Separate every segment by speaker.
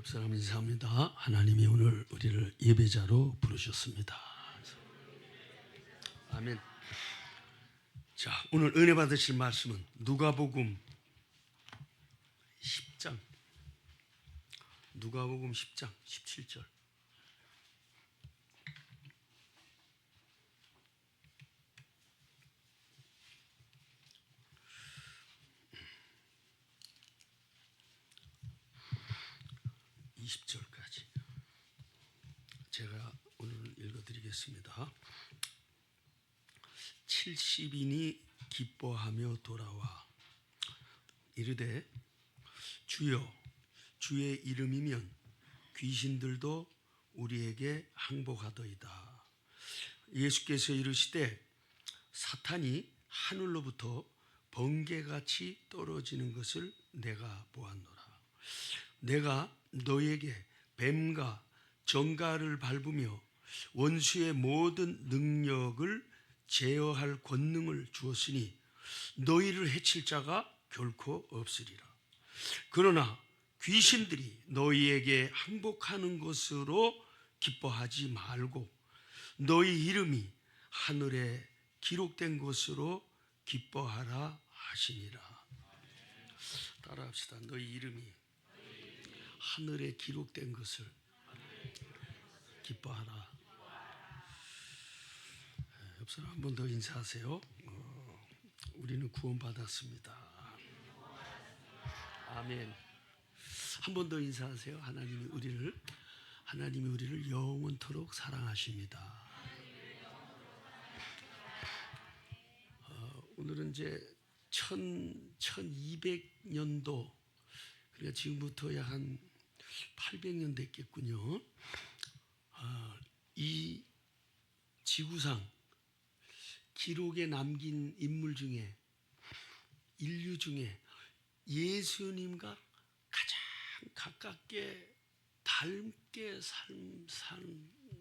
Speaker 1: 옆 사람 인사합니다. 하나님이 오늘 우리를 예배자로 부르셨습니다. 아멘. 자, 오늘 은혜 받으실 말씀은 누가복음 10장, 누가복음 10장 17절. (20절까지) 제가 오늘 읽어드리겠습니다. 70인이 기뻐하며 돌아와 이르되 주여 주의 이름이면 귀신들도 우리에게 항복하더이다. 예수께서 이르시되 사탄이 하늘로부터 번개같이 떨어지는 것을 내가 보았노라. 내가 너에게 뱀과 정갈을 밟으며 원수의 모든 능력을 제어할 권능을 주었으니 너희를 해칠 자가 결코 없으리라. 그러나 귀신들이 너희에게 항복하는 것으로 기뻐하지 말고 너희 이름이 하늘에 기록된 것으로 기뻐하라 하시니라. 따라합시다. 너희 이름이 하늘에 기록된 것을 기뻐하라. 옆 사람 한 번 더 인사하세요. 우리는 구원받았습니다. 아멘. 한 번 더 인사하세요. 하나님이 우리를 영원토록 사랑하십니다. 오늘은 이제 1200년도, 그러니까 지금부터 약 한 800년 됐겠군요. 이 지구상 기록에 남긴 인물 중에, 인류 중에 예수님과 가장 가깝게 닮게 산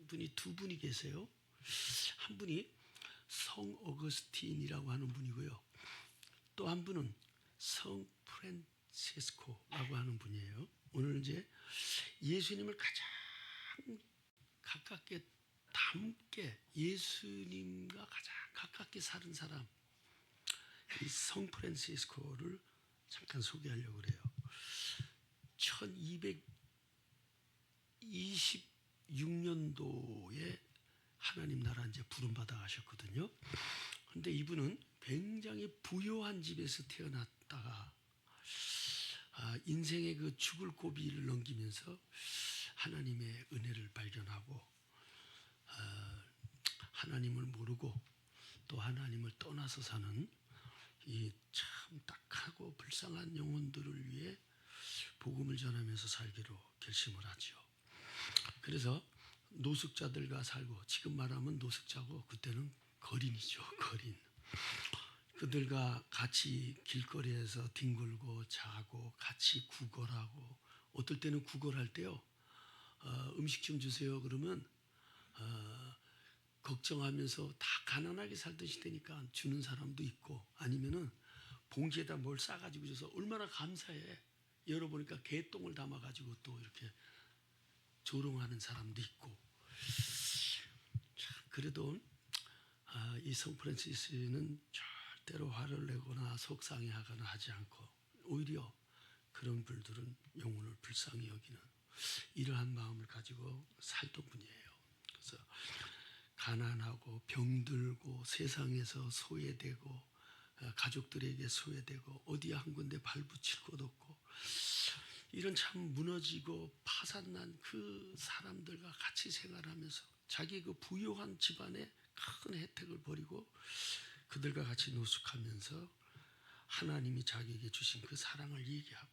Speaker 1: 분이 두 분이 계세요. 한 분이 성 어거스틴이라고 하는 분이고요. 또 한 분은 성 프란시스코라고 하는 분이에요. 오늘 이제 예수님을 가장 가깝게 닮게, 예수님과 가장 가깝게 사는 사람, 이 성 프란시스코를 잠깐 소개하려고 그래요. 1226년도에 하나님 나라 이제 부름받아 가셨거든요. 그런데 이분은 굉장히 부유한 집에서 태어났다가 인생의 그 죽을 고비를 넘기면서 하나님의 은혜를 발견하고 하나님을 모르고 또 하나님을 떠나서 사는 이 참 딱하고 불쌍한 영혼들을 위해 복음을 전하면서 살기로 결심을 하죠. 그래서 노숙자들과 살고, 지금 말하면 노숙자고 그때는 거린이죠. 거린. 그들과 같이 길거리에서 뒹굴고 자고 같이 구걸하고, 어떨 때는 구걸할 때요, 음식 좀 주세요 그러면 걱정하면서 다 가난하게 살던 시대니까 주는 사람도 있고, 아니면은 봉지에다 뭘 싸가지고 줘서 얼마나 감사해, 열어보니까 개똥을 담아가지고 또 이렇게 조롱하는 사람도 있고. 그래도 이 성 프란시스는 절대로 화를 내거나 속상해하거나 하지 않고, 오히려 그런 분들은 영혼을 불쌍히 여기는 이러한 마음을 가지고 살던 분이에요. 그래서 가난하고 병들고 세상에서 소외되고 가족들에게 소외되고 어디 한 군데 발붙일 곳 없고, 이런 참 무너지고 파산난 그 사람들과 같이 생활하면서 자기 그 부유한 집안의 큰 혜택을 버리고 그들과 같이 노숙하면서 하나님이 자기에게 주신 그 사랑을 얘기하고,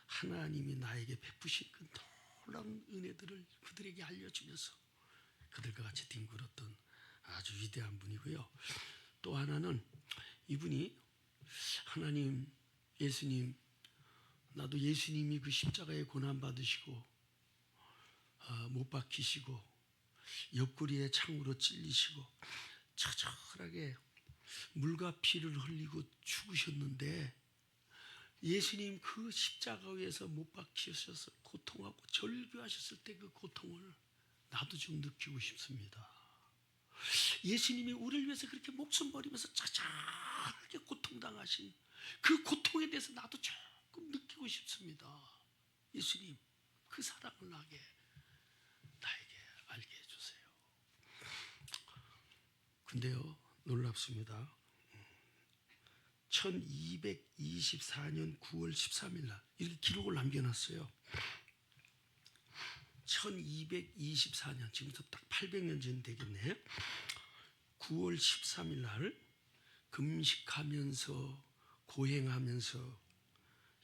Speaker 1: 하나님이 나에게 베푸신 그 놀라운 은혜들을 그들에게 알려주면서 그들과 같이 뒹굴었던 아주 위대한 분이고요. 또 하나는 이분이 하나님, 예수님, 나도 예수님이 그 십자가에 고난 받으시고 못 박히시고 옆구리에 창으로 찔리시고 처절하게 물과 피를 흘리고 죽으셨는데 예수님 그 십자가 위에서 못 박히셔서 고통하고 절규하셨을 때 그 고통을 나도 좀 느끼고 싶습니다. 예수님이 우리를 위해서 그렇게 목숨 버리면서 자잘하게 고통당하신 그 고통에 대해서 나도 조금 느끼고 싶습니다. 예수님 그 사랑을 나에게 알게 해주세요. 근데요 놀랍습니다. 1224년 9월 13일 날 이렇게 기록을 남겨놨어요. 1224년 지금부터 딱 800년 전 되겠네. 9월 13일 날 금식하면서 고행하면서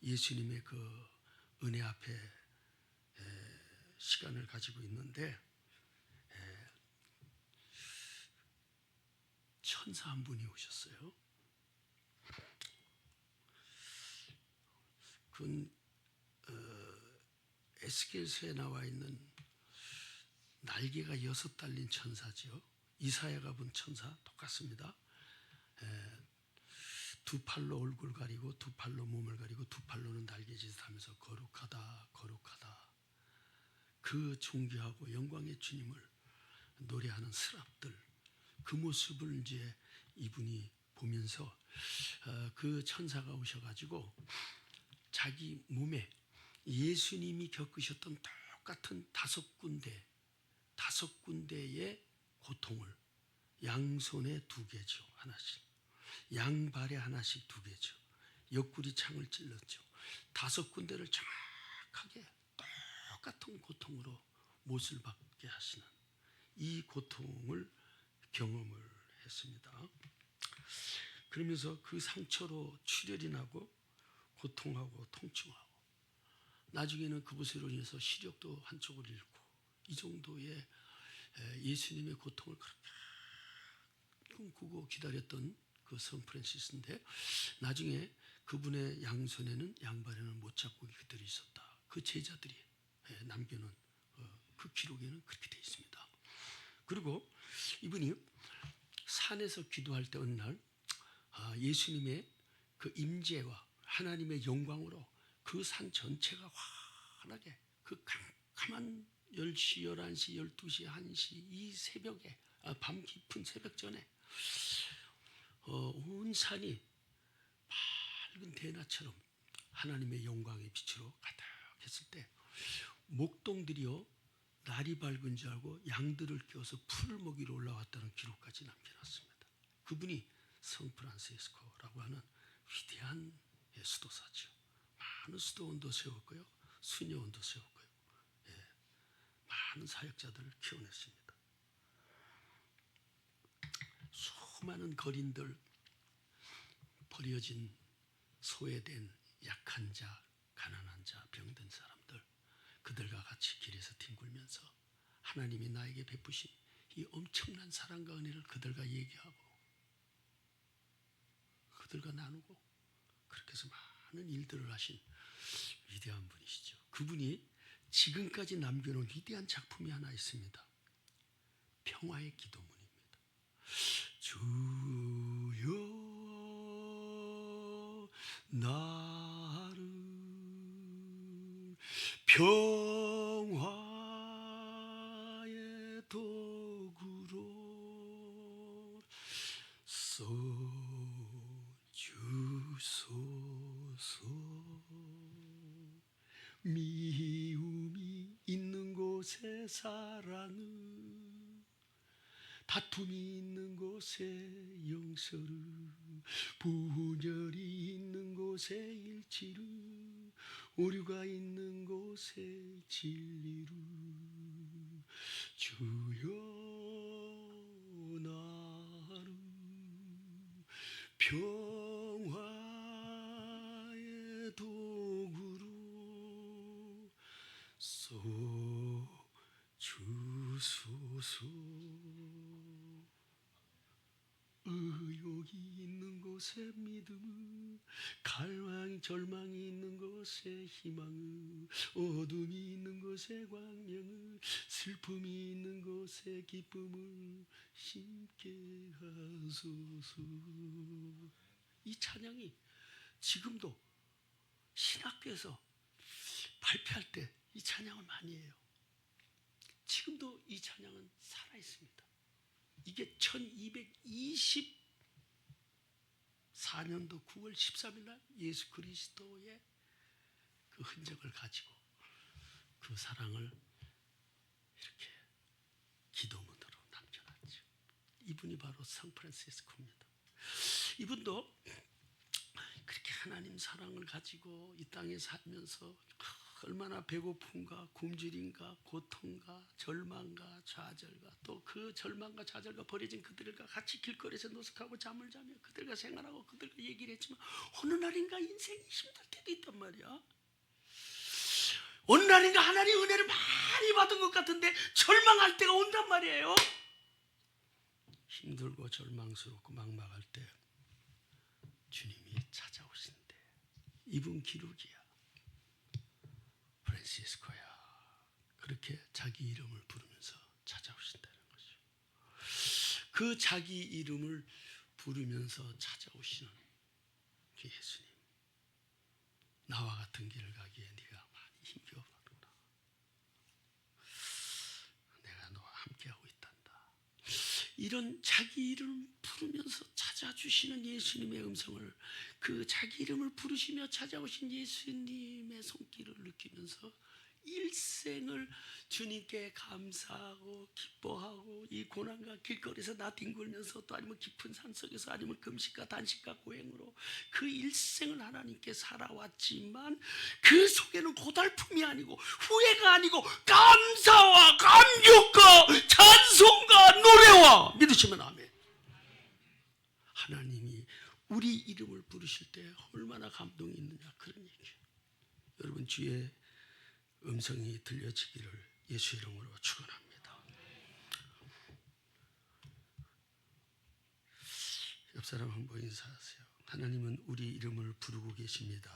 Speaker 1: 예수님의 그 은혜 앞에 시간을 가지고 있는데 천사 한 분이 오셨어요. 그건 에스겔서에 나와 있는 날개가 6 달린 천사지요. 이사야가 본 천사 똑같습니다. 두 팔로 얼굴 가리고 두 팔로 몸을 가리고 두 팔로는 날개짓을 하면서 거룩하다 거룩하다. 그 존귀하고 영광의 주님을 노래하는 스랍들 그 모습을 이제 이분이 보면서 그 천사가 오셔가지고 자기 몸에 예수님이 겪으셨던 똑같은 5군데의 고통을 양손에 2개죠. 하나씩. 양발에 하나씩 2개죠. 옆구리 창을 찔렀죠. 5군데를 정확하게 똑같은 고통으로 못을 받게 하시는 이 고통을 경험을 했습니다. 그러면서 그 상처로 출혈이 나고 고통하고 통증하고 나중에는 그것으로 인해서 시력도 한쪽을 잃고 이 정도의 예수님의 고통을 그렇게 꿈꾸고 기다렸던 그 선 프란시스인데 나중에 그분의 양손에는 양발에는 못자국이 있었다. 그 제자들이 남겨놓은 그 기록에는 그렇게 되어 있습니다. 그리고 이분이 산에서 기도할 때 어느 날 예수님의 그 임재와 하나님의 영광으로 그 산 전체가 환하게 그 캄캄한 10시, 11시, 12시, 1시 이 새벽에 밤 깊은 새벽 전에 온 산이 밝은 대낮처럼 하나님의 영광의 빛으로 가득했을 때 목동들이요 날이 밝은 줄 알고 양들을 깨워서 풀을 먹이러 올라왔다는 기록까지 남겨놨습니다. 그분이 성 프란시스코라고 하는 위대한 수도사죠. 많은 수도원도 세웠고요, 수녀원도 세웠고요, 많은 사역자들을 키워냈습니다. 수많은 거린들, 버려진 소외된 약한 자, 가난한 자, 병든 사람들 그들과 같이 길에서 뒹굴면서 하나님이 나에게 베푸신 이 엄청난 사랑과 은혜를 그들과 얘기하고 그들과 나누고 그렇게 해서 많은 일들을 하신 위대한 분이시죠. 그분이 지금까지 남겨놓은 위대한 작품이 하나 있습니다. 평화의 기도문입니다. 주여 나를 평화의 도구로 써주소서. 미움이 있는 곳에 사랑을, 다툼이 있는 곳에 용서를, 분열이 있는 곳에 일치를, 오류가 있는 곳에 진리를. 주여 나를 평화의 도구로 써주소서. 의욕이 있는 곳에 믿음을, 갈망이 절망이 있는 곳에 희망을, 어둠이 있는 곳에 광명을, 슬픔이 있는 곳에 기쁨을 심게 하소서. 이 찬양이 지금도 신학교에서 발표할 때 이 찬양을 많이 해요. 지금도 이 찬양은 살아 있습니다. 이게 1224년도 9월 13일 날 예수 그리스도의 그 흔적을 가지고 그 사랑을 이렇게 기도문으로 남겨놨죠. 이분이 바로 상프란시스코입니다. 이분도 그렇게 하나님 사랑을 가지고 이 땅에 살면서 얼마나 배고픔과 굶주림과 고통과 절망과 좌절과 또 그 절망과 좌절과 버려진 그들과 같이 길거리에서 노숙하고 잠을 자며 그들과 생활하고 그들과 얘기를 했지만 어느 날인가 인생이 힘들 때도 있단 말이야. 어느 날인가 하나님 은혜를 많이 받은 것 같은데 절망할 때가 온단 말이에요. 힘들고 절망스럽고 막막할 때 주님이 찾아오신대. 이분 기록이야. 프란시스코야. 그렇게 자기 이름을 부르면서 찾아오신다는 거죠. 그 자기 이름을 부르면서 찾아오시는 그 예수님. 나와 같은 길을 가기에 네가 많이 힘겨워하는구나. 내가 너와 함께하고 있단다. 이런 자기 이름을 부르면서 찾아주시는 예수님의 음성을, 그 자기 이름을 부르시며 찾아오신 예수님의 손길을 느끼면서 일생을 주님께 감사하고 기뻐하고 이 고난과 길거리에서 나뒹굴면서 또 아니면 깊은 산속에서 아니면 금식과 단식과 고행으로 그 일생을 하나님께 살아왔지만 그 속에는 고달픔이 아니고 후회가 아니고 감사와 감격과 찬송과 노래와, 믿으시면 아멘. 하나님이 우리 이름을 부르실 때 얼마나 감동이 있느냐, 그런 얘기예요. 여러분, 주의 음성이 들려지기를 예수 이름으로 축원합니다. 옆 사람 한번 인사하세요. 하나님은 우리 이름을 부르고 계십니다.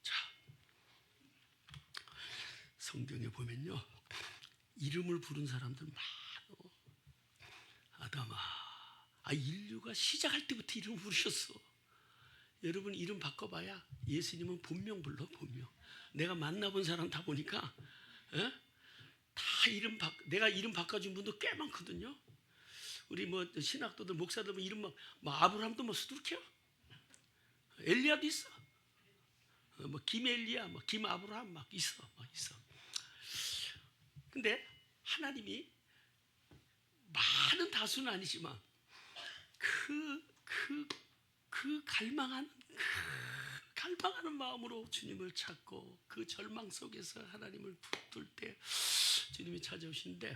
Speaker 1: 자, 성경에 보면요, 이름을 부른 사람들 많어. 아담아, 인류가 시작할 때부터 이름을 부르셨어. 여러분, 이름 바꿔봐야 예수님은 본명 불러, 본명. 내가 만나본 사람 다 보니까 다 내가 이름 바꿔준 분도 꽤 많거든요. 우리 신학도들 목사들 이름 막 아브라함도 수두룩해요. 엘리야도 있어. 김엘리야, 김아브라함 있어. 근데 하나님이 많은 다수는 아니지만 그 갈망하는 마음으로 주님을 찾고 그 절망 속에서 하나님을 붙들 때 주님이 찾아오시는데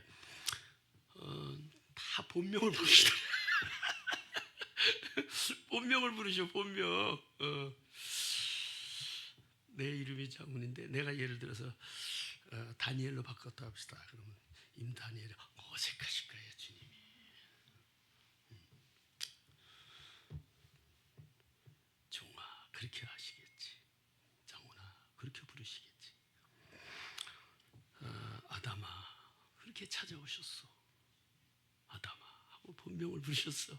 Speaker 1: 다 본명을 부르시더래요. 본명을 부르셔, 본명. 내 이름이 장군인데 내가 예를 들어서 다니엘로 바꿨다 합시다. 그러면 임다니엘, 어색하실 거예요, 주님이. 종아, 그렇게 하시겠지. 장훈아, 그렇게 부르시겠지. 아담아, 그렇게 찾아오셨어. 아담아 하고 본명을 부르셨어.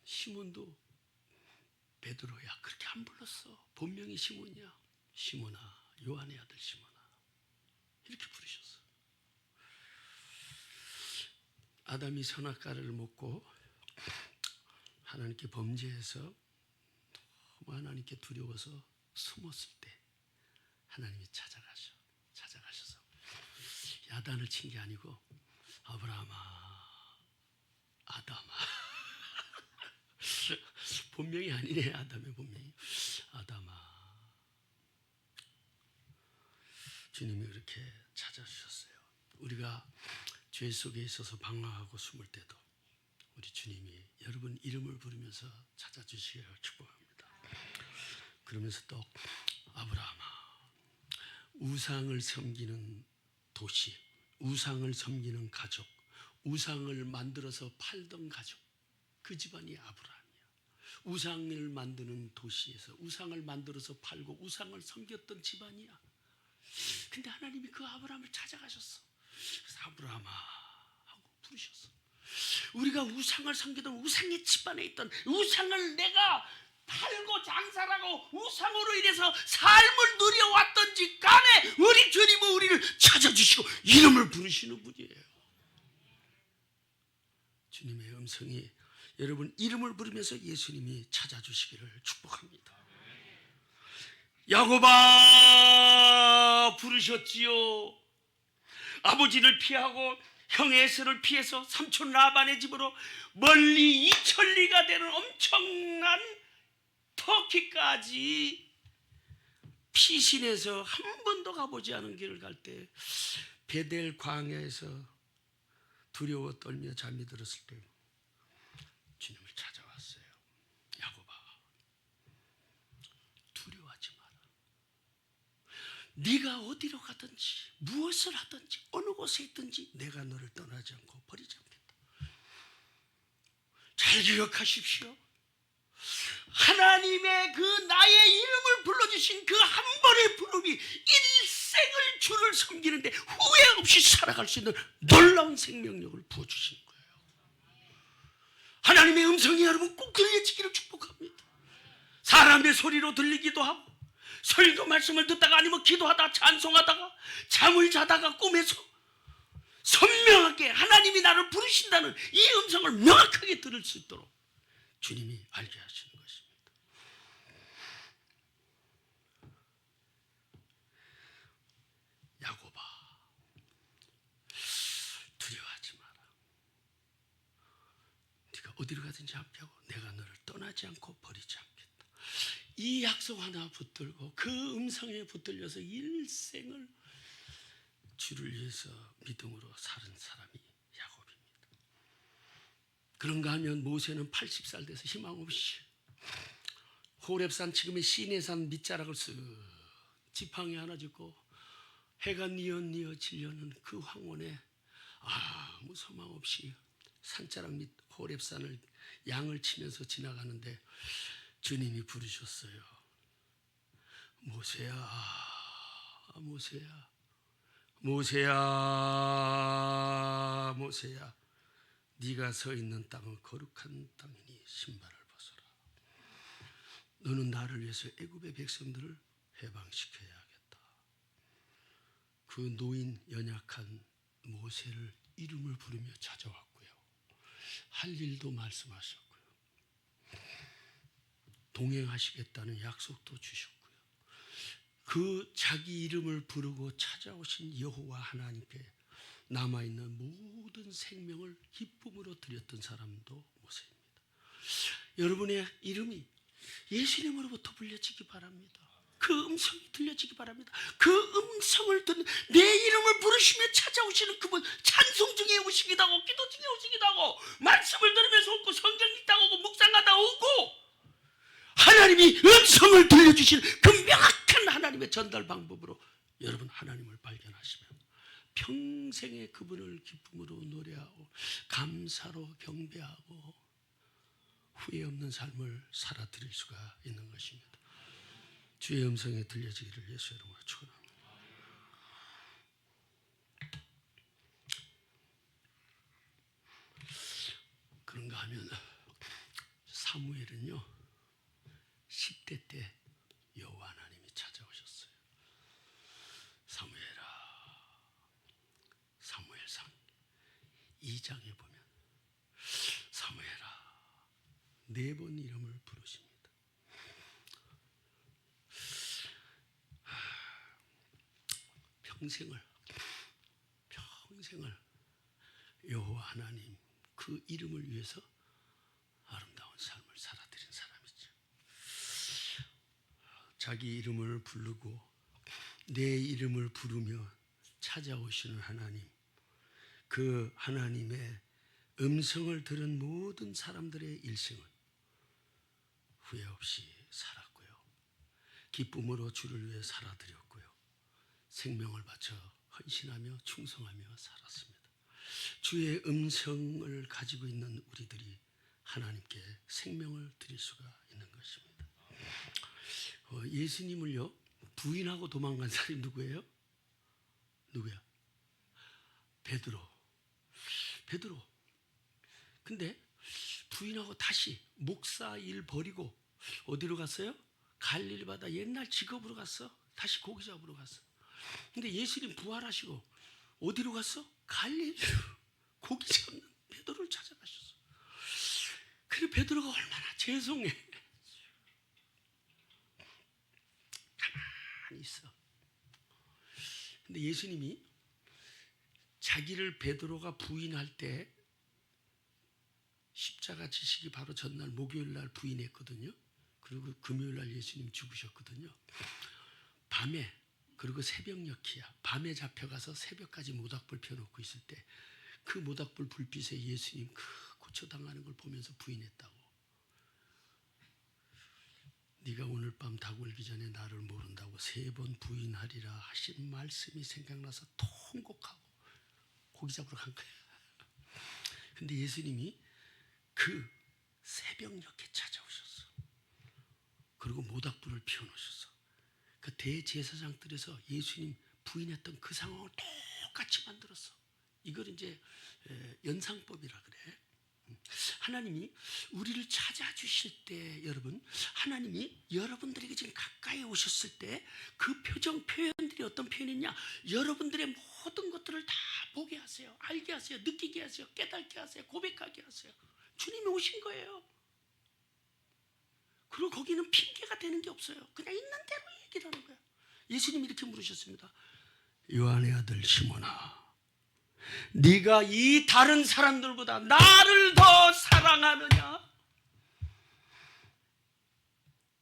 Speaker 1: 시몬도 베드로야, 그렇게 안 불렀어. 본명이 시몬이야. 시몬아, 요한의 아들 시몬아, 이렇게 부르셨어. 아담이 선악과를 먹고 하나님께 범죄해서 너무 하나님께 두려워서 숨었을 때 하나님이 찾아가셔서 야단을 친 게 아니고 아브라함아, 아담아. 본명이 아니네, 아담의 본명이. 아담아. 주님이 그렇게 찾아주셨어요. 우리가 죄 속에 있어서 방황하고 숨을 때도 우리 주님이 여러분 이름을 부르면서 찾아주시기를 축복합니다. 그러면서 또 아브라함아, 우상을 섬기는 도시, 우상을 섬기는 가족, 우상을 만들어서 팔던 가족, 그 집안이 아브라함이야. 우상을 만드는 도시에서 우상을 만들어서 팔고 우상을 섬겼던 집안이야. 근데 하나님이 그 아브라함을 찾아가셨어. 그래서 아브라함아 하고 부르셨어. 우리가 우상을 섬기던 우상의 집안에 있던 우상을 내가 팔고 장사하고 우상으로 인해서 삶을 누려왔던지 간에 우리 주님은 우리를 찾아주시고 이름을 부르시는 분이에요. 주님의 음성이 여러분 이름을 부르면서 예수님이 찾아주시기를 축복합니다. 야곱아 부르셨지요. 아버지를 피하고 형의 에서를 피해서 삼촌 라반의 집으로 멀리 2000리가 되는 엄청난 터키까지 피신해서 한 번도 가보지 않은 길을 갈 때 베델 광야에서 두려워 떨며 잠이 들었을 때 주님을 찾아왔어요. 야곱아 두려워하지 마라. 네가 어디로 가든지 무엇을 하든지 어느 곳에 있든지 내가 너를 떠나지 않고 버리지 않겠다. 잘 기억하십시오. 하나님의 그 나의 이름을 불러주신 그 한 번의 부름이 일생을 주를 섬기는데 후회 없이 살아갈 수 있는 놀라운 생명력을 부어주신 거예요. 하나님의 음성이 여러분 꼭 들려지기를 축복합니다. 사람의 소리로 들리기도 하고 설교 말씀을 듣다가 아니면 기도하다가 찬송하다가 잠을 자다가 꿈에서 선명하게 하나님이 나를 부르신다는 이 음성을 명확하게 들을 수 있도록 주님이 알게 하시는 것입니다. 야곱아 두려워하지 마라. 네가 어디로 가든지 함께하고 내가 너를 떠나지 않고 버리지 않겠다. 이 약속 하나 붙들고 그 음성에 붙들려서 일생을 주를 위해서 믿음으로 사는 사람이 야곱입니다. 그런가 하면 모세는 80살 돼서 희망 없이 호렙산 지금의 시내산 밑자락을 쓱 지팡이 하나 짚고 해가 뉘어 지려는 그 황혼에 아무 소망 없이 산자락 밑 호렙산을 양을 치면서 지나가는데 주님이 부르셨어요. 모세야 모세야 모세야 모세야 네가 서 있는 땅은 거룩한 땅이니 신발을 벗어라. 너는 나를 위해서 애굽의 백성들을 해방시켜야겠다. 그 노인 연약한 모세를 이름을 부르며 찾아왔고요. 할 일도 말씀하셨고요. 동행하시겠다는 약속도 주셨고요. 그 자기 이름을 부르고 찾아오신 여호와 하나님께 남아있는 모든 생명을 기쁨으로 드렸던 사람도 모세입니다. 여러분의 이름이 예수님으로부터 불려지기 바랍니다. 그 음성이 들려지기 바랍니다. 그 음성을 듣는 내 이름을 부르시며 찾아오시는 그분 찬송 중에 오시기도 하고 기도 중에 오시기도 하고 말씀을 들으면서 오고 성경 읽다가 오고 묵상하다 오고 하나님이 음성을 들려주시는 그 명확한 하나님의 전달 방법으로 여러분 하나님을 발견하시면 평생에 그분을 기쁨으로 노래하고 감사로 경배하고 후회 없는 삶을 살아드릴 수가 있는 것입니다. 주의 음성에 들려지기를 예수 이름으로 축원합니다. 그런가 하면 사무엘은요 10대 때 여호와 하나님이 찾아오셨어요. 사무엘상 2장에 보면 사무엘아 4번 이름을 부르십니다. 평생을 여호와 하나님 그 이름을 위해서 아름다운 삶을 살아드린 사람이죠. 자기 이름을 부르고 내 이름을 부르며 찾아오시는 하나님, 그 하나님의 음성을 들은 모든 사람들의 일생은 후회 없이 살았고요. 기쁨으로 주를 위해 살아드렸고요. 생명을 바쳐 헌신하며 충성하며 살았습니다. 주의 음성을 가지고 있는 우리들이 하나님께 생명을 드릴 수가 있는 것입니다. 예수님을요 부인하고 도망간 사람이 누구예요? 누구야? 베드로. 근데 부인하고 다시 목사 일 버리고 어디로 갔어요? 갈릴리 바다 옛날 직업으로 갔어. 다시 고기 잡으러 갔어. 근데 예수님 부활하시고 어디로 갔어? 갈릴리로 고기 잡는 베드로를 찾아가셨어. 그래 베드로가 얼마나 죄송해. 가만히 있어. 근데 예수님이 자기를 베드로가 부인할 때 십자가 지시기 바로 전날 목요일 날 부인했거든요. 그리고 금요일 날 예수님 죽으셨거든요. 밤에, 그리고 새벽녘이야. 밤에 잡혀가서 새벽까지 모닥불 펴놓고 있을 때 그 모닥불 불빛에 예수님 그 고초당하는 걸 보면서 부인했다고. 네가 오늘 밤 닭 울기 전에 나를 모른다고 3번 부인하리라 하신 말씀이 생각나서 통곡하고 고기 잡으러 간 거야. 근데 예수님이 그 새벽녘에 찾아오셨어. 그리고 모닥불을 피워놓으셨어. 그 대제사장들에서 예수님 부인했던 그 상황을 똑같이 만들었어. 이걸 이제 연상법이라 그래. 하나님이 우리를 찾아주실 때 여러분, 하나님이 여러분들에게 지금 가까이 오셨을 때 그 표현들이 어떤 표현이냐, 여러분들의 모든 것들을 다 보게 하세요. 알게 하세요. 느끼게 하세요. 깨닫게 하세요. 고백하게 하세요. 주님이 오신 거예요. 그리고 거기는 핑계가 되는 게 없어요. 그냥 있는 대로 얘기를 하는 거야. 예수님이 이렇게 물으셨습니다. 요한의 아들 시몬아, 네가 이 다른 사람들보다 나를 더 사랑하느냐?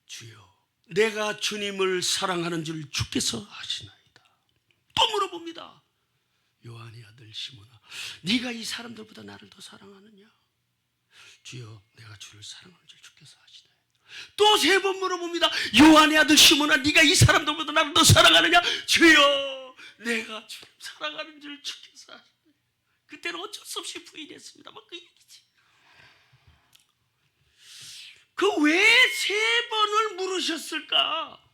Speaker 1: 주여, 내가 주님을 사랑하는 줄 주께서 아시나이다. 또 물어봅니다. 요한의 아들 시몬아, 네가 이 사람들보다 나를 더 사랑하느냐? 주여, 내가 주를 사랑하는 줄 주께서 아시나이다. 또 3번 물어봅니다. 요한의 아들 시몬아, 네가 이 사람들보다 나를 더 사랑하느냐? 주여, 내가 주를 사랑하는 줄 주께서 아시나이다. 그때는 어쩔 수 없이 부인했습니다. 막 그 얘기지. 그 왜 3번을 물으셨을까?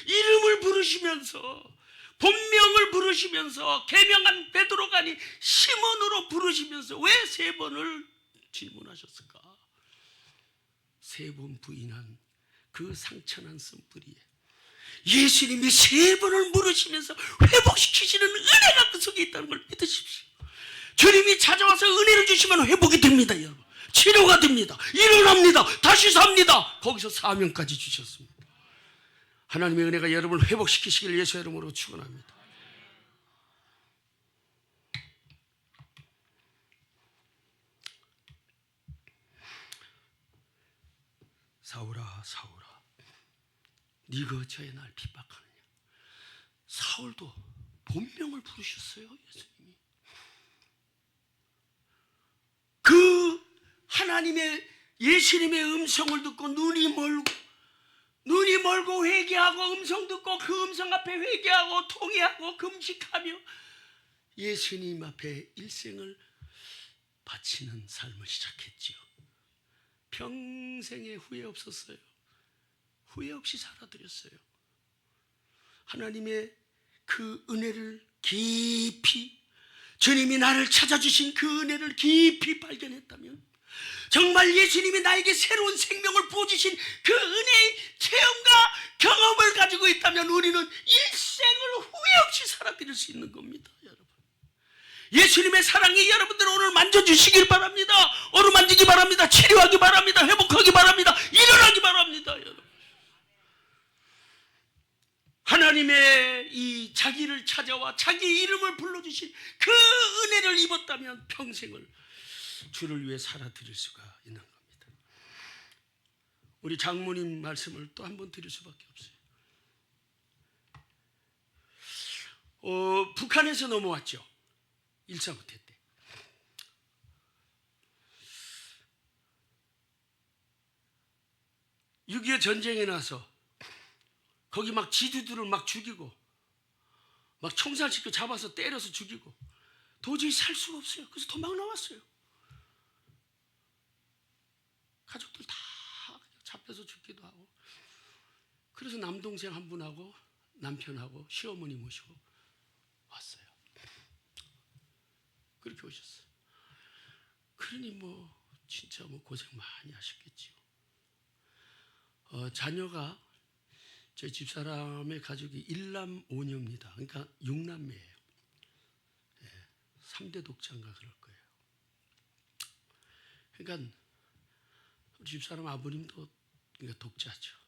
Speaker 1: 이름을 부르시면서, 본명을 부르시면서, 계명한 베드로가 아닌 시몬으로 부르시면서 왜 3번을 질문하셨을까? 3번 부인한 그 상처난 쓴뿌리에 예수님이 3번을 물으시면서 회복시키시는 은혜가 그 속에 있다는 걸 믿으십시오. 주님이 찾아와서 은혜를 주시면 회복이 됩니다, 여러분. 치료가 됩니다. 일어납니다. 다시 삽니다. 거기서 사명까지 주셨습니다. 하나님의 은혜가 여러분을 회복시키시길 예수의 이름으로 축원합니다. 사울아, 사울아, 네가 어찌하여 날 핍박하느냐? 사울도 본명을 부르셨어요, 예수님이. 그 하나님의 예수님의 음성을 듣고 눈이 멀고 회개하고 음성 듣고 그 음성 앞에 회개하고 통회하고 금식하며 예수님 앞에 일생을 바치는 삶을 시작했지요. 평생에 후회 없었어요. 후회 없이 살아드렸어요. 하나님의 그 은혜를 깊이, 주님이 나를 찾아주신 그 은혜를 깊이 발견했다면, 정말 예수님이 나에게 새로운 생명을 부어주신 그 은혜의 체험과 경험을 가지고 있다면 우리는 일생을 후회 없이 살아드릴 수 있는 겁니다, 여러분. 예수님의 사랑이 여러분들 오늘 만져주시길 바랍니다. 어루만지기 바랍니다. 치료하기 바랍니다. 회복하기 바랍니다. 일어나기 바랍니다, 여러분. 하나님의 이 자기를 찾아와 자기 이름을 불러주신 그 은혜를 입었다면 평생을 주를 위해 살아드릴 수가 있는 겁니다. 우리 장모님 말씀을 또 한 번 드릴 수밖에 없어요. 북한에서 넘어왔죠. 1.5태 때. (6.25) 전쟁에 나서 거기 막 지주들을 막 죽이고 막 총살시켜 잡아서 때려서 죽이고 도저히 살 수가 없어요. 그래서 도망 나왔어요. 가족들 다 잡혀서 죽기도 하고. 그래서 남동생 한 분하고 남편하고 시어머니 모시고 왔어요. 그렇게 오셨어요. 그러니 진짜 고생 많이 하셨겠지요. 자녀가 저희 집사람의 가족이 일남 오녀입니다. 그러니까 6남매예요. 3대 독자인가 그럴 거예요. 그러니까 우리 집사람 아버님도 그러니까 독자죠.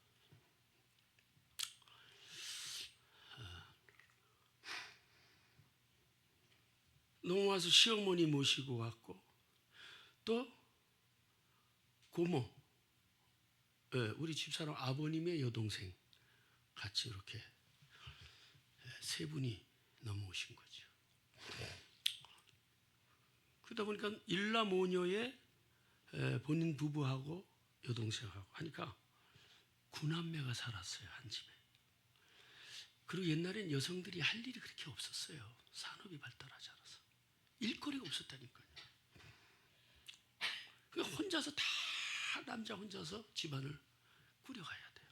Speaker 1: 넘어와서 시어머니 모시고 왔고 또 고모, 우리 집사람 아버님의 여동생 같이 이렇게 세 분이 넘어오신 거죠. 그러다 보니까 일남오녀에 본인 부부하고 여동생하고 하니까 9남매가 살았어요, 한 집에. 그리고 옛날엔 여성들이 할 일이 그렇게 없었어요. 산업이 발달하지 않아서 일거리가 없었다니까요. 그러니까 혼자서 다 남자 혼자서 집안을 꾸려가야 돼요.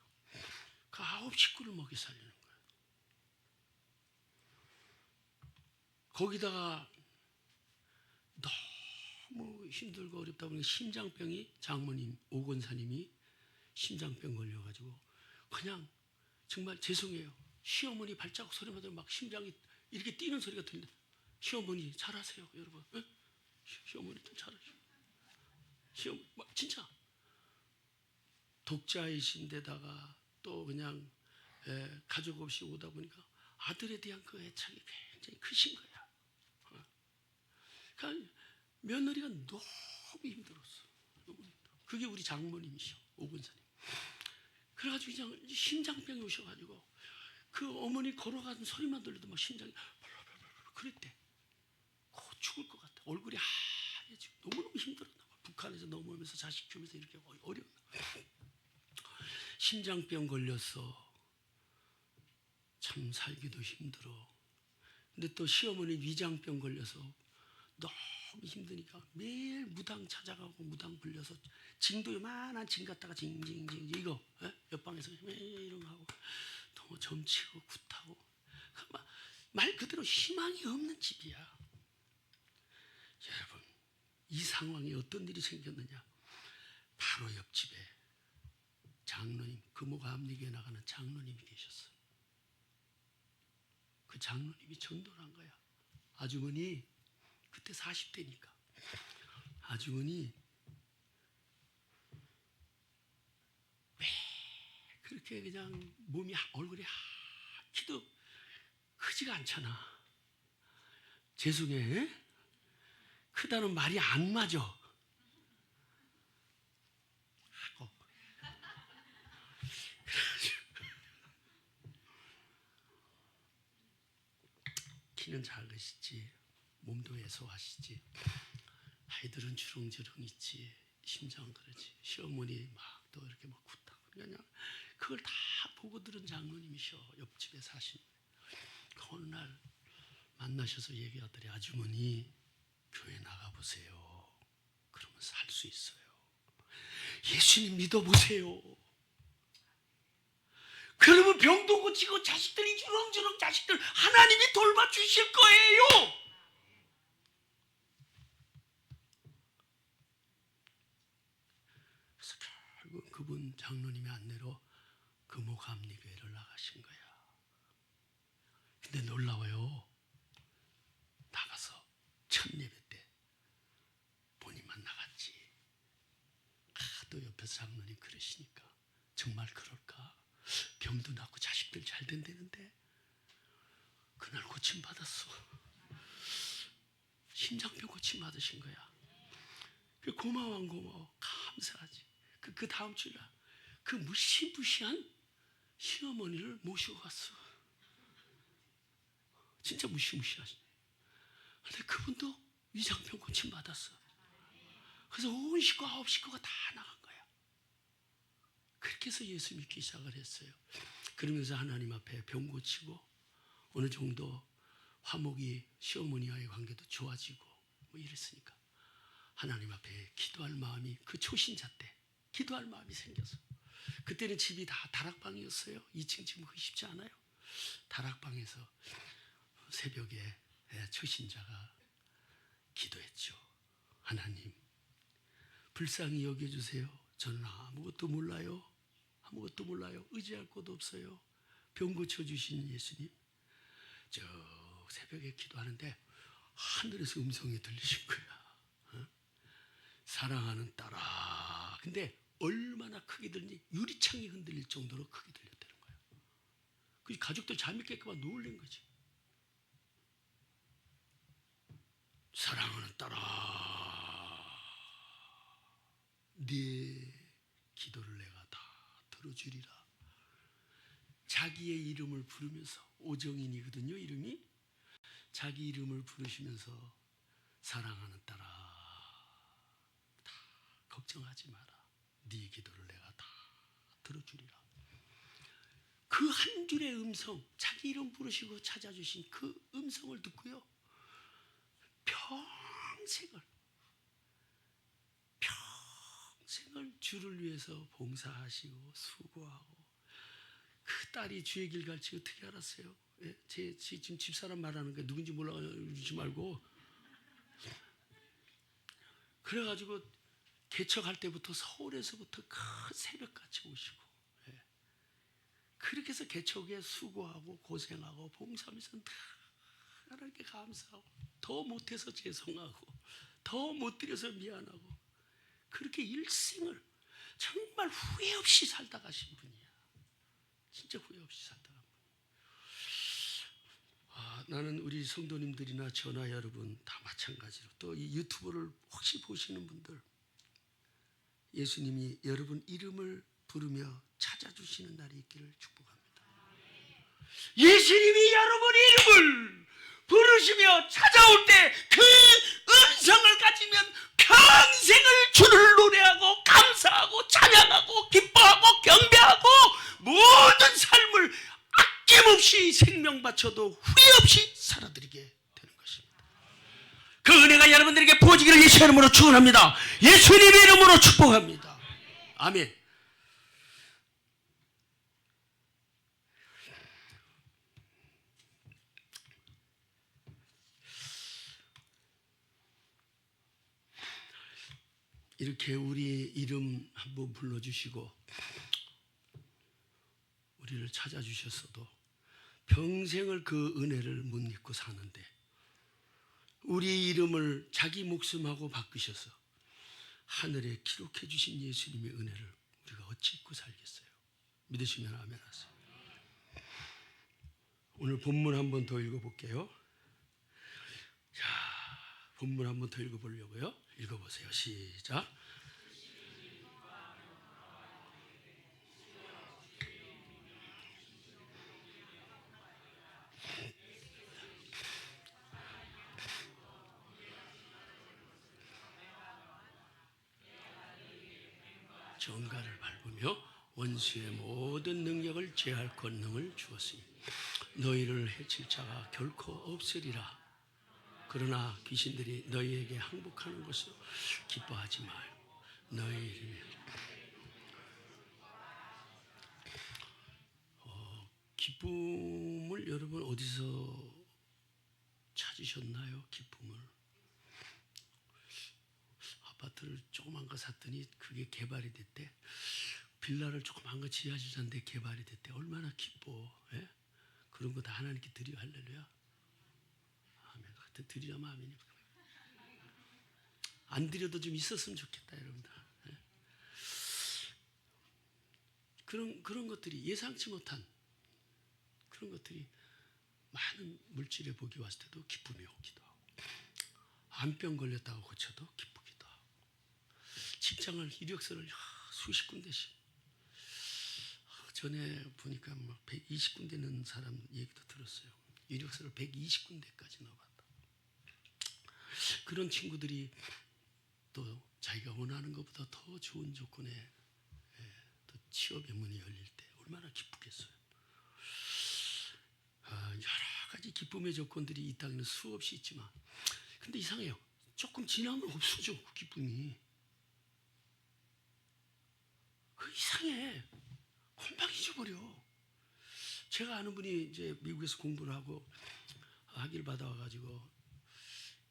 Speaker 1: 그 9 식구를 먹이 살리는 거예요. 거기다가 너무 힘들고 어렵다 보니까 심장병이 장모님 오건사님이 심장병 걸려가지고 그냥 정말 죄송해요. 시어머니 발자국 소리만 들으면 막 심장이 이렇게 뛰는 소리가 들려. 시어머니 잘하세요, 여러분. 에? 시어머니도 잘하시고. 시어머니 진짜 독자이신데다가 또 그냥 가족 없이 오다 보니까 아들에 대한 그 애착이 굉장히 크신 거야. 그러니까 며느리가 너무 힘들었어. 너무 힘들어. 그게 우리 장모님이셔, 오근사님. 그래가지고 그냥 심장병이 오셔가지고 그 어머니 걸어가는 소리만 들려도 막 심장이 그랬대. 죽을 것 같아. 얼굴이 하얘지고 너무너무 힘들었나 봐. 북한에서 넘어오면서 자식 키우면서 이렇게 어려웠나 봐. 심장병 걸렸어. 참 살기도 힘들어. 근데 또 시어머니 위장병 걸려서 너무 힘드니까 매일 무당 찾아가고 무당 불려서 징도 요만한 징 갖다가 징징징 이거 옆방에서 매일 이런 거 하고 또 점치고 굿하고 말 그대로 희망이 없는 집이야. 여러분 이 상황에 어떤 일이 생겼느냐. 바로 옆집에 장로님 금호가 압리교에 나가는 장로님이 계셨어요. 그 장로님이 전도를 한 거야. 아주머니 그때 40대니까 아주머니 왜 그렇게 그냥 몸이 얼굴이 키도 크지가 않잖아. 죄송해. 크다는 말이 안 맞아. 키는 작으시지 몸도 왜소하시지 아이들은 주렁주렁 있지 심장 그러지 시어머니 막 또 이렇게 막 굿하고 그냥 그걸 다 보고 들은 장로님이셔. 옆집에 사시는. 어느 날 만나셔서 얘기하더래. 아주머니 교회 나가보세요. 그러면 살 수 있어요. 예수님 믿어보세요. 그러면 병도 고치고 자식들이 주렁주렁 자식들 하나님이 돌봐주실 거예요. 그래서 결국 그분 장로님의 안내로 금호감리교회를 나가신 거야. 근데 놀라워요. 나가서 첫 예배 때 본인만 나갔지. 또 옆에서 장로님 그러시니까 정말 그럴까? 병도 낫고 자식들 잘 된다는데 그날 고침받았어. 심장병 고침받으신 거야. 고마워 감사하지. 그 다음 주날 그 무시무시한 시어머니를 모시고 갔어. 진짜 무시무시하시네. 근데 그분도 위장병 고침받았어. 그래서 온 식구 9 식구가 다 나간 거야. 그렇게 해서 예수 믿기 시작을 했어요. 그러면서 하나님 앞에 병 고치고 어느 정도 화목이 시어머니와의 관계도 좋아지고 이랬으니까 하나님 앞에 기도할 마음이 그 초신자 때 기도할 마음이 생겨서 그때는 집이 다 다락방이었어요. 2층 지금 그거 쉽지 않아요. 다락방에서 새벽에 초신자가 기도했죠. 하나님 불쌍히 여겨주세요. 저는 아무것도 몰라요. 아무것도 몰라요. 의지할 곳 없어요. 병 고쳐주신 예수님. 저 새벽에 기도하는데 하늘에서 음성이 들리신 거야. 사랑하는 딸아. 근데 얼마나 크게 들리니 유리창이 흔들릴 정도로 크게 들렸다는 거야. 그 가족들 잠이 깰까봐 놀란 거지. 사랑하는 딸아, 네 기도를 내가 다 들어주리라. 자기의 이름을 부르면서, 오정인이거든요 이름이. 자기 이름을 부르시면서 사랑하는 딸아, 다 걱정하지 마라. 네 기도를 내가 다 들어주리라. 그 한 줄의 음성, 자기 이름 부르시고 찾아주신 그 음성을 듣고요, 평생을 주를 위해서 봉사하시고 수고하고. 그 딸이 주의 길 갈지 어떻게 알았어요? 예? 제 지금 집사람 말하는 게 누군지 몰라주지 말고. 그래가지고 개척할 때부터 서울에서부터 큰 새벽같이 오시고, 예. 그렇게 해서 개척에 수고하고 고생하고 봉사하면서 하나님께 감사하고, 더 못해서 죄송하고, 더 못 드려서 미안하고, 그렇게 일생을 정말 후회 없이 살다 가신 분이야. 진짜 후회 없이 살다 간 분이야. 나는 우리 성도님들이나 저나 여러분 다 마찬가지로, 또 이 유튜브를 혹시 보시는 분들, 예수님이 여러분 이름을 부르며 찾아주시는 날이 있기를 축복합니다. 예수님이 여러분 이름을 부르시며 찾아올 때 그 음성을 가지면 평생을 주를 노래하고 감사하고 찬양하고 기뻐하고 경배하고 모든 삶을 아낌없이 생명 바쳐도 후회 없이 살아드리게 되는 것입니다. 그 은혜가 여러분들에게 부어지기를 예수의 이름으로 축원합니다. 예수님의 이름으로 축복합니다. 아멘. 이렇게 우리 이름 한번 불러주시고 우리를 찾아주셨어도 평생을 그 은혜를 못 잊고 사는데, 우리 이름을 자기 목숨하고 바꾸셔서 하늘에 기록해 주신 예수님의 은혜를 우리가 어찌 잊고 살겠어요? 믿으시면 아멘 하세요. 오늘 본문 한 번 더 읽어볼게요. 자, 본문 한 번 더 읽어보려고요. 읽어보세요. 시작. 정가를 밟으며 원수의 모든 능력을 제할 권능을 주었으니 너희를 해칠 자가 결코 없으리라. 그러나 귀신들이 너희에게 항복하는 것을 기뻐하지 마요. 너희 이름에 기쁨을 여러분 어디서 찾으셨나요? 기쁨을. 아파트를 조그만 거 샀더니 그게 개발이 됐대. 빌라를 조그만 거 지하주차인데 개발이 됐대. 얼마나 기뻐. 예? 그런 거 다 하나님께 드려. 할렐루야. 아멘. 하여튼 드리라면 아멘입니다. 안 드려도 좀 있었으면 좋겠다 여러분들. 예? 그런 것들이 예상치 못한 그런 것들이 많은 물질의 복이 왔을 때도 기쁨이 오기도 하고, 암병 걸렸다고 고쳐도 기쁘기도 하고, 직장을 이력서를 수십 군데씩, 전에 보니까 막 120군데 넣은 사람 얘기도 들었어요. 이력서를 120군데까지 넣어봤다. 그런 친구들이 또 자기가 원하는 것보다 더 좋은 조건에 또 취업의 문이 열릴 때 얼마나 기쁘겠어요. 여러 가지 기쁨의 조건들이 이 땅에는 수없이 있지만, 근데 이상해요. 조금 지나면 없어져 그 기쁨이. 그 이상해. 금방 잊어버려. 제가 아는 분이 이제 미국에서 공부를 하고 학위를 받아와가지고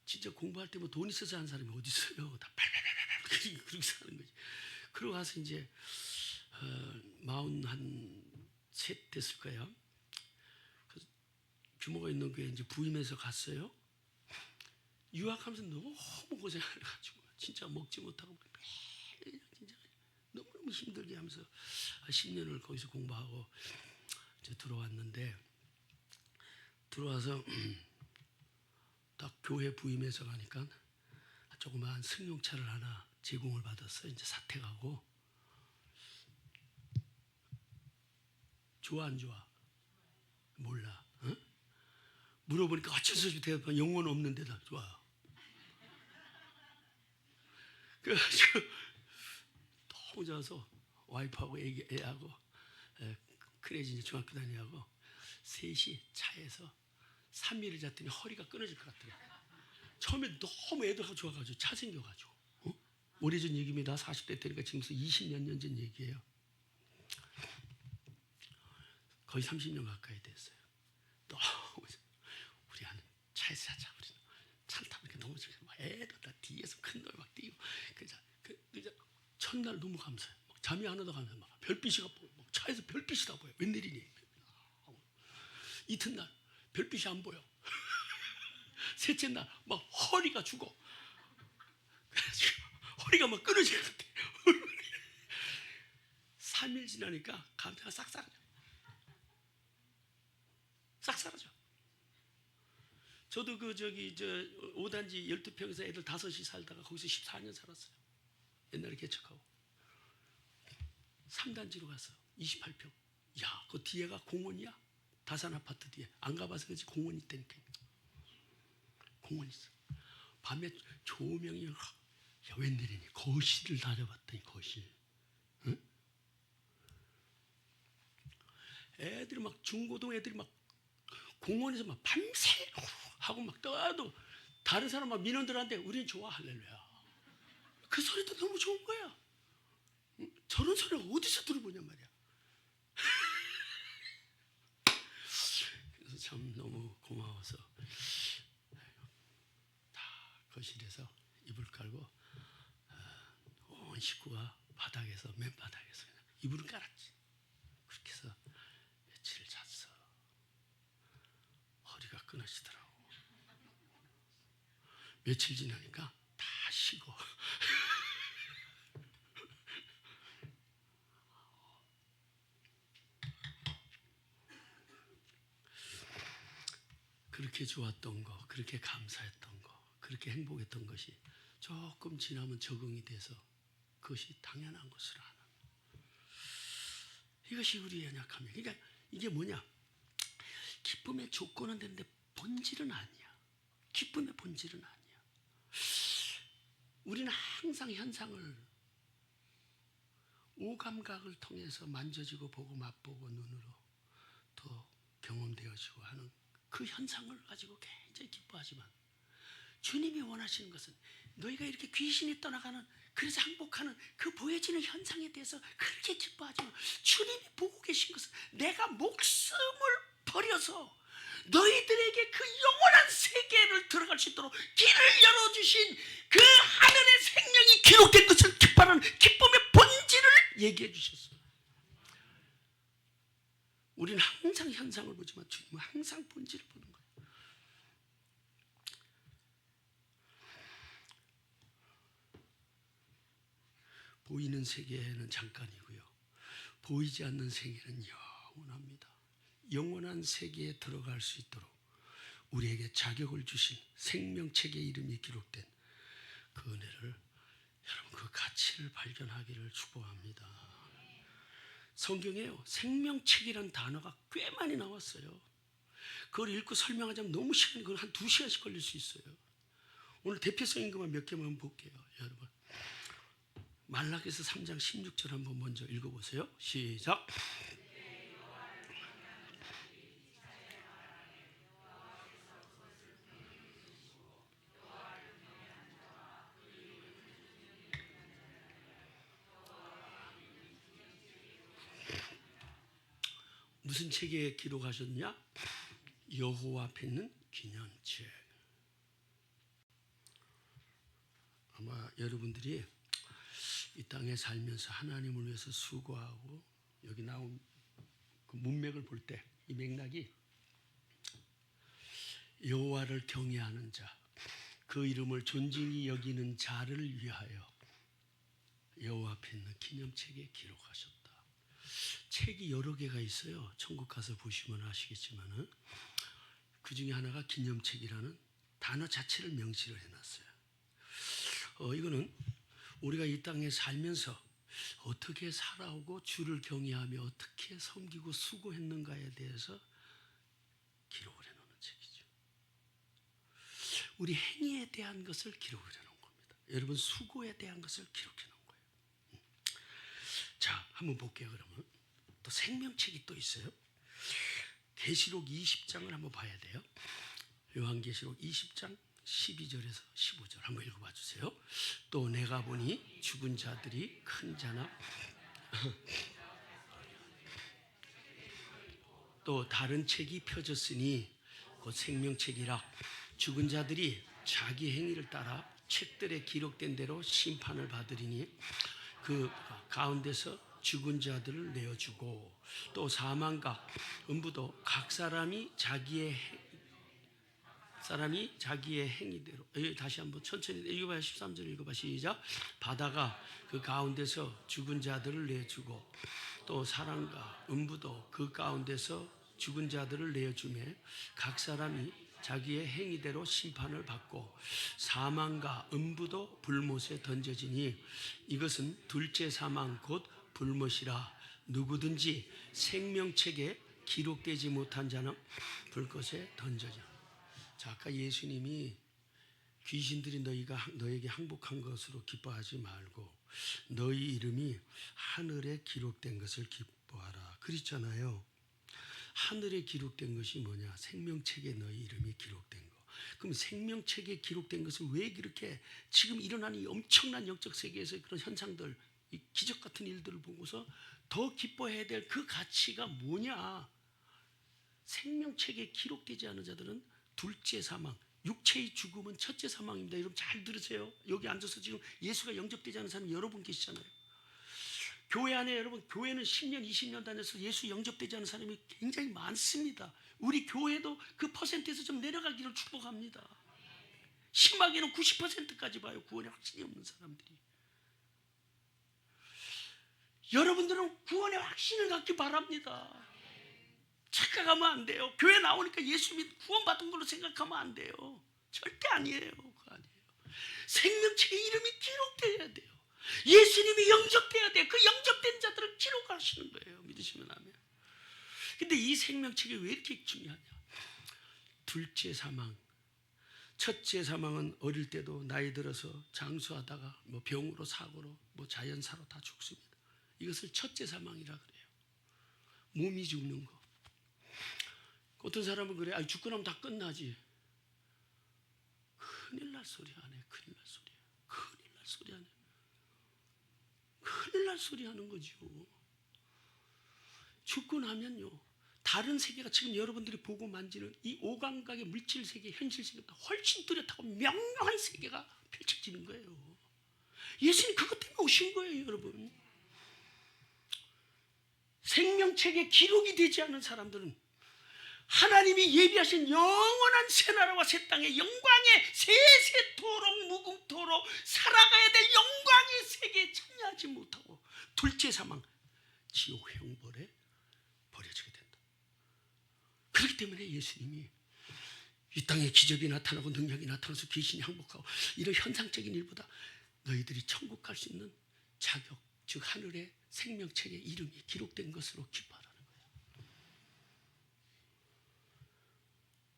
Speaker 1: 진짜 공부할 때 뭐 돈 있어서 하는 사람이 어디 있어요? 다 팔팔팔팔 그렇게 사는 거지. 그러고 가서 이제 43 됐을 거예요. 규모가 있는 교회 이제 부임해서 갔어요. 유학하면서 너무 고생해가지고 진짜 먹지 못하고 매일 진짜 너무너무 힘들게 하면서 10년을 거기서 공부하고 이제 들어왔는데, 들어와서 딱 교회 부임해서 가니까 조그마한 승용차를 하나 제공을 받았어요. 이제 사택하고. 좋아 안 좋아? 몰라. 어? 물어보니까 어쩔 수 없이 대답한 영혼 없는 데다 좋아. 그래가지고 너무 좋아서 와이프하고 애하고 큰애지 이제 중학교 다니하고 셋이 차에서 3일을 잤더니 허리가 끊어질 것 같더라고요. 처음에 너무 애들하고 좋아가지고 차 생겨가지고. 오래전 얘기입니다. 40대 때니까 지금부터 20몇 년 전 얘기예요. 거의 30년 가까이 됐어요. 너무 우리 하는 차에서 자자. 우리는 차를 타니까 너무 좋아요. 애들 다 뒤에서 큰 놈이 막 뛰고. 그래서 첫날 너무 감사해요. 막 잠이 안 오다 가면서 막 별빛이 보여. 막 차에서 별빛이 다 보여. 웬일이니? 이튿날 별빛이 안 보여. 셋째 날 막 허리가 죽어. 그래가지고 허리가 막 끊어질 것 같아. 3일 지나니까 감사가 싹 사라져. 싹 사라져. 저도 그 저기 저 5단지 12평에서 애들 5이 살다가 거기서 14년 살았어요. 옛날에 개척하고 3단지로 갔어. 28평. 야, 그 뒤에가 공원이야. 다산 아파트 뒤에. 안 가봐서 그렇지 공원 있다니까. 공원 있어. 밤에 조명이 야, 웬일이니? 거실을 다녀봤더니 거실. 응? 애들이 막 중고등 애들이 막 공원에서 막 밤새 하고 막 떠도 다른 사람 막 민원들한테 우리는 좋아. 할렐루야. 그 소리도 너무 좋은 거야. 저런 소리를 어디서 들어보냔 말이야. 그래서 참 너무 고마워서 다 거실에서 이불 깔고 온 식구가 바닥에서 맨바닥에서 그냥 이불을 깔았지. 그렇게 해서 며칠 잤어. 허리가 끊어지더라고. 며칠 지나니까 다 쉬고. 그렇게 좋았던 거, 그렇게 감사했던 거, 그렇게 행복했던 것이 조금 지나면 적응이 돼서 그것이 당연한 것을 아는. 이것이 우리의 연약함이에요. 그러니까 이게 뭐냐? 기쁨의 조건은 되는데 본질은 아니야. 기쁨의 본질은 아니야. 우리는 항상 현상을 오감각을 통해서 만져지고 보고 맛보고 눈으로 또 경험되어지고 하는 그 현상을 가지고 굉장히 기뻐하지만, 주님이 원하시는 것은 너희가 이렇게 귀신이 떠나가는, 그래서 항복하는 그 보여지는 현상에 대해서 그렇게 기뻐하지만, 주님이 보고 계신 것은 내가 목숨을 버려서 너희들에게 그 영원한 세계를 들어갈 수 있도록 길을 열어주신 그 하늘의 생명이 기록된 것을 기뻐하는 기쁨의 본질을 얘기해 주셨어요. 우리는 항상 현상을 보지만 주님은 항상 본질을 보는 거예요. 보이는 세계는 잠깐이고요, 보이지 않는 세계는 영원합니다. 영원한 세계에 들어갈 수 있도록 우리에게 자격을 주신 생명책의 이름이 기록된 그 은혜를, 여러분 그 가치를 발견하기를 축복합니다. 성경에요, 생명책이라는 단어가 꽤 많이 나왔어요. 그걸 읽고 설명하자면 너무 시간이, 그걸 한 2시간씩 걸릴 수 있어요. 오늘 대표성인 것만 몇 개만 볼게요. 여러분, 말라기서 3장 16절 한번 먼저 읽어보세요. 시작. 무슨 책에 기록하셨냐? 여호와 앞에 있는 기념책. 아마 여러분들이 이 땅에 살면서 하나님을 위해서 수고하고 여기 나온 그 문맥을 볼 때 이 맥락이 여호와를 경외하는 자, 그 이름을 존중히 여기는 자를 위하여 여호와 앞에 있는 기념책에 기록하셨다. 책이 여러 개가 있어요. 천국 가서 보시면 아시겠지만은 그 중에 하나가 기념책이라는 단어 자체를 명시를 해놨어요. 이거는 우리가 이 땅에 살면서 어떻게 살아오고 주를 경외하며 어떻게 섬기고 수고했는가에 대해서 기록을 해놓는 책이죠. 우리 행위에 대한 것을 기록을 해놓은 겁니다. 여러분 수고에 대한 것을 기록해 놓은 거예요. 자, 한번 볼게요. 그러면 또 생명책이 또 있어요. 계시록 20장을 한번 봐야 돼요. 요한계시록 20장 12절에서 15절 한번 읽어봐 주세요. 또 내가 보니 죽은 자들이 큰 자나 또 다른 책이 펴졌으니 곧 생명책이라 죽은 자들이 자기 행위를 따라 책들에 기록된 대로 심판을 받으리니 그 가운데서 죽은 자들을 내어주고 또 사망과 음부도 각 사람이 자기의 행위대로. 다시 한번 천천히 읽어봐요. 13절 읽어봐. 시작. 바다가 그 가운데서 죽은 자들을 내주고 또 사랑과 음부도 그 가운데서 죽은 자들을 내어주매 각 사람이 자기의 행위대로 심판을 받고 사망과 음부도 불못에 던져지니 이것은 둘째 사망 곧 불못이라. 누구든지 생명책에 기록되지 못한 자는 불꽃에 던져져. 자, 아까 예수님이 귀신들이 너에게 항복한 것으로 기뻐하지 말고 너희 이름이 하늘에 기록된 것을 기뻐하라 그랬잖아요. 하늘에 기록된 것이 뭐냐? 생명책에 너희 이름이 기록된 거. 그럼 생명책에 기록된 것을 왜 이렇게 지금 일어나는 이 엄청난 영적 세계에서 그런 현상들, 이 기적 같은 일들을 보고서 더 기뻐해야 될 그 가치가 뭐냐? 생명책에 기록되지 않은 자들은 둘째 사망, 육체의 죽음은 첫째 사망입니다. 여러분 잘 들으세요. 여기 앉아서 지금 예수가 영접되지 않은 사람이 여러분 계시잖아요. 교회 안에 여러분, 교회는 10년, 20년 다녀서 예수 영접되지 않은 사람이 굉장히 많습니다. 우리 교회도 그 퍼센트에서 좀 내려가기를 축복합니다. 심하게는 90%까지 봐요. 구원에 확신이 없는 사람들이. 여러분들은 구원의 확신을 갖기 바랍니다. 착각하면 안 돼요. 교회 나오니까 예수 믿 구원받은 걸로 생각하면 안 돼요. 절대 아니에요. 그거 아니에요. 생명책에 이름이 기록되어야 돼요. 예수님이 영접돼야 돼요. 그 영접된 자들을 기록하시는 거예요. 믿으시면 아멘. 근데 이 생명책이 왜 이렇게 중요하냐? 둘째 사망. 첫째 사망은 어릴 때도 나이 들어서 장수하다가 뭐 병으로 사고로 뭐 자연사로 다 죽습니다. 이것을 첫째 사망이라 그래요. 몸이 죽는 거. 어떤 사람은 그래. 죽고 나면 다 끝나지. 큰일 날 소리 안 해. 큰일 날 소리. 큰일 날 소리 안 해. 큰일 날 소리 하는 거죠. 죽고 나면요. 다른 세계가 지금 여러분들이 보고 만지는 이 오감각의 물질 세계, 현실 세계보다 훨씬 뚜렷하고 명명한 세계가 펼쳐지는 거예요. 예수님 그것 때문에 오신 거예요, 여러분. 생명책에 기록이 되지 않은 사람들은 하나님이 예비하신 영원한 새 나라와 새 땅의 영광에 세세토록 무궁토록 살아가야 될 영광의 세계에 참여하지 못하고 둘째 사망, 지옥 형벌에 버려지게 된다. 그렇기 때문에 예수님이 이 땅에 기적이 나타나고 능력이 나타나서 귀신이 항복하고 이런 현상적인 일보다 너희들이 천국 갈 수 있는 자격, 즉 하늘의 생명책에 이름이 기록된 것으로 기뻐하라는 거예요.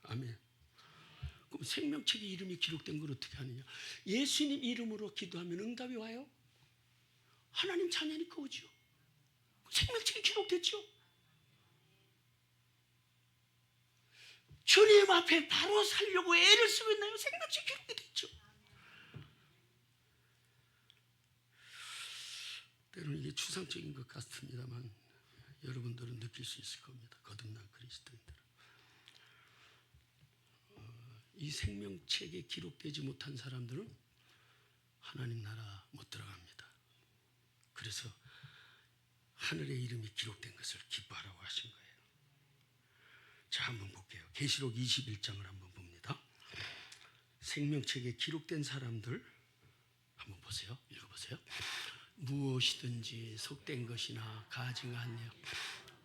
Speaker 1: 아멘. 그럼 생명책에 이름이 기록된 걸 어떻게 하느냐? 예수님 이름으로 기도하면 응답이 와요? 하나님 자녀니까 오죠. 생명책에 기록됐죠. 주님 앞에 바로 살려고 애를 쓰고 있나요? 생명책에 기록이 됐죠. 때로는 이게 추상적인 것 같습니다만 여러분들은 느낄 수 있을 겁니다. 거듭난 그리스도인들은. 이 생명책에 기록되지 못한 사람들은 하나님 나라 못 들어갑니다. 그래서 하늘의 이름이 기록된 것을 기뻐하라고 하신 거예요. 자, 한번 볼게요. 계시록 21장을 한번 봅니다. 생명책에 기록된 사람들 한번 보세요. 읽어보세요. 무엇이든지 속된 것이나 가증한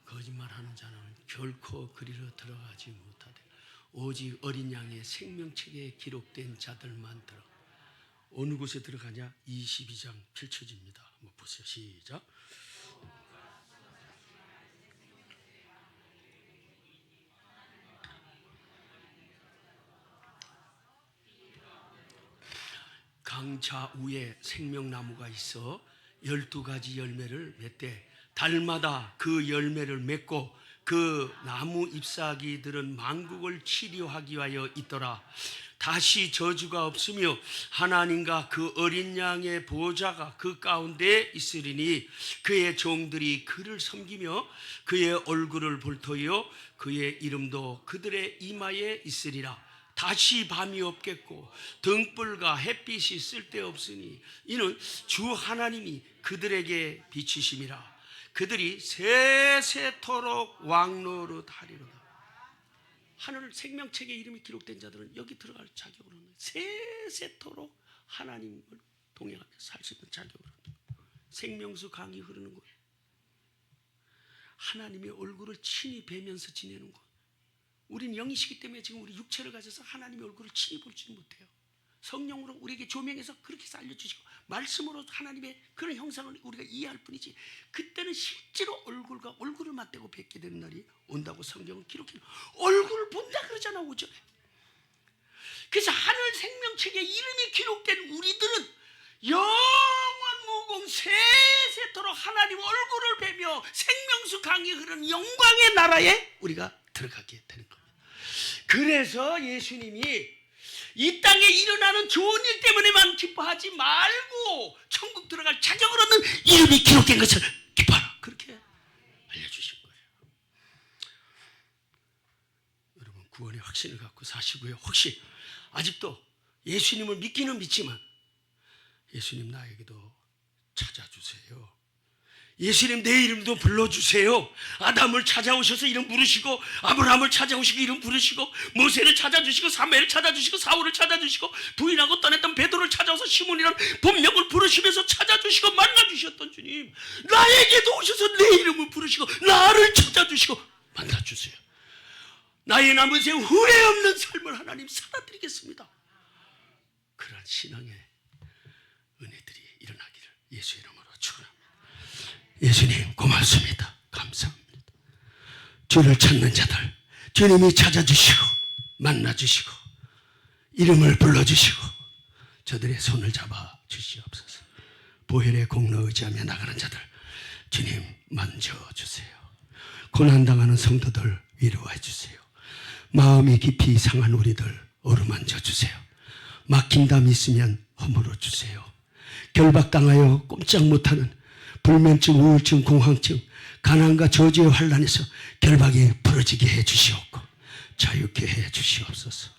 Speaker 1: 거짓말하는 자는 결코 그리로 들어가지 못하되 오직 어린 양의 생명책에 기록된 자들만 들어. 어느 곳에 들어가냐? 22장 펼쳐집니다. 한번 보세요. 시작. 강차 위에 생명나무가 있어 12가지 열매를 맺되 달마다 그 열매를 맺고 그 나무 잎사귀들은 만국을 치료하기 위하여 있더라. 다시 저주가 없으며 하나님과 그 어린 양의 보호자가 그 가운데 있으리니 그의 종들이 그를 섬기며 그의 얼굴을 볼 터이요 그의 이름도 그들의 이마에 있으리라. 다시 밤이 없겠고 등불과 햇빛이 쓸데없으니 이는 주 하나님이 그들에게 비치심이라. 그들이 세세토록 왕노릇하리로다. 하늘 생명책에 이름이 기록된 자들은 여기 들어갈 자격을 얻는, 세세토록 하나님을 동행하며 살 수 있는 자격을 얻는, 생명수 강이 흐르는 곳, 하나님의 얼굴을 친히 뵈면서 지내는 곳. 우리는 영이시기 때문에 지금 우리 육체를 가져서 하나님의 얼굴을 친히 볼지는 못해요. 성령으로 우리에게 조명해서 그렇게 해서 알려주시고 말씀으로 하나님의 그런 형상을 우리가 이해할 뿐이지, 그때는 실제로 얼굴을 맞대고 뵙게 되는 날이 온다고 성경은 기록해요. 얼굴을 본다 그러잖아 5절에. 그래서 하늘 생명책에 이름이 기록된 우리들은 영원 무궁 세세토록 하나님 얼굴을 뵈며 생명수 강이 흐르는 영광의 나라에 우리가 들어가게 되는 겁니다. 그래서 예수님이 이 땅에 일어나는 좋은 일 때문에만 기뻐하지 말고 천국 들어갈 자격을 얻는 이름이 기록된 것을 기뻐하라, 그렇게 알려주신 거예요. 여러분, 구원의 확신을 갖고 사시고요. 혹시 아직도 예수님을 믿기는 믿지만 예수님 나에게도 찾아주세요, 예수님 내 이름도 불러주세요. 아담을 찾아오셔서 이름 부르시고 아브라함을 찾아오시고 이름 부르시고 모세를 찾아주시고 사무엘을 찾아주시고 사울을 찾아주시고 부인하고 떠났던 베드로를 찾아와서 시몬이라는 본명을 부르시면서 찾아주시고 만나주셨던 주님, 나에게도 오셔서 내 이름을 부르시고 나를 찾아주시고 만나주세요. 나의 남은 생 후회 없는 삶을 하나님 살아드리겠습니다. 그러한 신앙의 은혜들이 일어나기를 예수의 이름으로 축원합니다. 예수님 고맙습니다. 감사합니다. 주를 찾는 자들 주님이 찾아주시고 만나주시고 이름을 불러주시고 저들의 손을 잡아 주시옵소서. 보혈의 공로 의지하며 나가는 자들 주님 만져주세요. 고난당하는 성도들 위로해 주세요. 마음이 깊이 상한 우리들 어루만져 주세요. 막힌담 있으면 허물어 주세요. 결박당하여 꼼짝 못하는 불면증, 우울증, 공황증, 가난과 저주의 환란에서 결박이 부러지게 해주시옵고 자유케 해주시옵소서.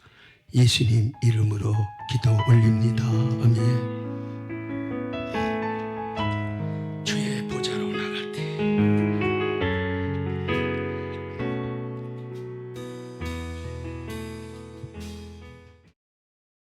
Speaker 1: 예수님 이름으로 기도 올립니다. 아멘.